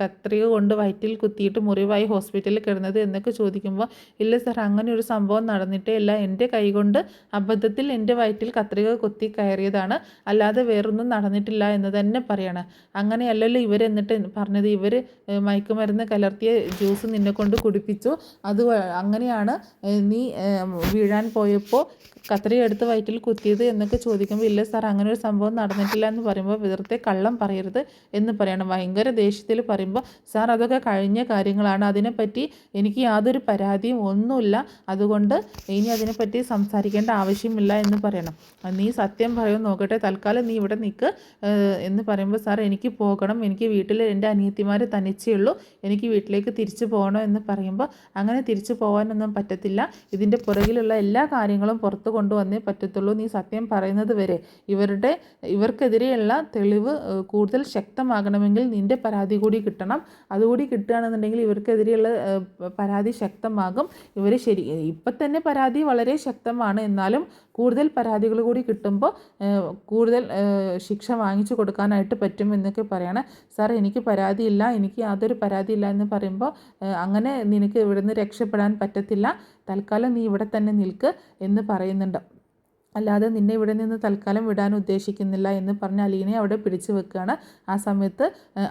കത്രിക കൊണ്ട് വയറ്റിൽ കുത്തിയിട്ട് മുറിവായി ഹോസ്പിറ്റലിൽ കിടന്നത് എന്നൊക്കെ ചോദിക്കുമ്പോൾ, ഇല്ല സാർ, അങ്ങനെ ഒരു സംഭവം നടന്നിട്ടേ ഇല്ല, എൻ്റെ കൈകൊണ്ട് അബദ്ധത്തിൽ എൻ്റെ വയറ്റിൽ കത്രിക കുത്തി കയറിയതാണ്, അല്ലാതെ വേറൊന്നും നടന്നിട്ടില്ല എന്ന് തന്നെ പറയണം. അങ്ങനെയല്ലല്ലോ എന്നിട്ട് പറഞ്ഞത്, ഇവർ മയക്കുമരുന്ന് കലർത്തിയ ജ്യൂസ് നിന്നെ കൊണ്ട് കുടിപ്പിച്ചു, അത് അങ്ങനെയാണ് നീ വീഴാൻ പോയപ്പോൾ കത്രിക എടുത്ത് വയറ്റിൽ കുത്തിയത് എന്നൊക്കെ ചോദിക്കുമ്പോൾ, ഇല്ല സാർ, അങ്ങനെ ഒരു സംഭവം നടന്നിട്ടില്ല എന്ന് പറയുമ്പോൾ, വെറുതെ കള്ളം പറയരുത് എന്ന് പറയണം. ഭയങ്കര ദേഷ്യത്തിൽ പറയുമ്പോൾ, സാർ, അതൊക്കെ കഴിഞ്ഞ കാര്യങ്ങളാണ്, അതിനെപ്പറ്റി എനിക്ക് യാതൊരു പരാതിയും ഒന്നുമില്ല, അതുകൊണ്ട് ഇനി അതിനെപ്പറ്റി സംസാരിക്കേണ്ട ആവശ്യമില്ല എന്ന് പറയണം. നീ സത്യം പറയുമെന്ന് നോക്കട്ടെ, തൽക്കാലം നീ ഇവിടെ നിൽക്ക് എന്ന് പറയുമ്പോൾ, സാർ, എനിക്ക് പോകണം, എനിക്ക് വീട്ടിൽ എൻ്റെ അനിയത്തിമാർ തനിച്ചേ ഉള്ളൂ, എനിക്ക് വീട്ടിലേക്ക് തിരിച്ചു പോകണം എന്ന് പറയുമ്പോൾ, അങ്ങനെ തിരിച്ചു പോകാനൊന്നും പറ്റത്തില്ല, ഇതിൻ്റെ പുറകിലുള്ള എല്ലാ കാര്യങ്ങളും പുറത്ത് കൊണ്ടുവന്നേ പറ്റത്തുള്ളൂ, നീ സത്യം പറയുന്നത് വരെ ഇവർക്കെതിരെയുള്ള തെളിവ് കൂടുതൽ ശക്തമാകണമെങ്കിൽ നിൻ്റെ പരാതി കൂടി കിട്ടണം, അതുകൂടി കിട്ടുകയാണെന്നുണ്ടെങ്കിൽ ഇവർക്കെതിരെയുള്ള പരാതി ശക്തമാകും. ഇപ്പം തന്നെ പരാതി വളരെ ശക്തമാണ്, എന്നാലും കൂടുതൽ പരാതികൾ കൂടി കിട്ടുമ്പോൾ കൂടുതൽ ശിക്ഷ വാങ്ങിച്ചു കൊടുക്കാനായിട്ട് പറ്റും എന്നൊക്കെ പറയണം. സാർ, എനിക്ക് പരാതിയില്ല, എനിക്ക് യാതൊരു പരാതിയില്ല എന്ന് പറയുമ്പോൾ, അങ്ങനെ നിനക്ക് ഇവിടുന്ന് രക്ഷപ്പെടാൻ പറ്റത്തില്ല, തൽക്കാലം നീ ഇവിടെ തന്നെ നിൽക്ക് എന്ന് പറയുന്നുണ്ട്, അല്ലാതെ നിന്നെ ഇവിടെ നിന്ന് തൽക്കാലം വിടാൻ ഉദ്ദേശിക്കുന്നില്ല എന്ന് പറഞ്ഞ് അലീനയെ അവിടെ പിടിച്ചു വെക്കുകയാണ്. ആ സമയത്ത്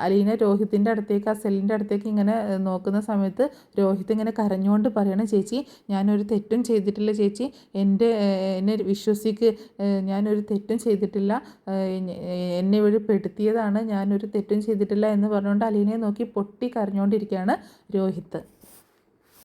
അലീന രോഹിത്തിൻ്റെ അടുത്തേക്ക്, ആ സെല്ലിൻ്റെ അടുത്തേക്ക് ഇങ്ങനെ നോക്കുന്ന സമയത്ത് രോഹിത്ത് ഇങ്ങനെ കരഞ്ഞുകൊണ്ട് പറയണം, ചേച്ചി, ഞാനൊരു തെറ്റും ചെയ്തിട്ടില്ല ചേച്ചി, എന്നെ വിശ്വസിക്ക്, ഞാനൊരു തെറ്റും ചെയ്തിട്ടില്ല, എന്നെ ഇവിടെ പെടുത്തിയതാണ്, ഞാനൊരു തെറ്റും ചെയ്തിട്ടില്ല എന്ന് പറഞ്ഞുകൊണ്ട് അലീനയെ നോക്കി പൊട്ടി കരഞ്ഞുകൊണ്ടിരിക്കുകയാണ് രോഹിത്ത്.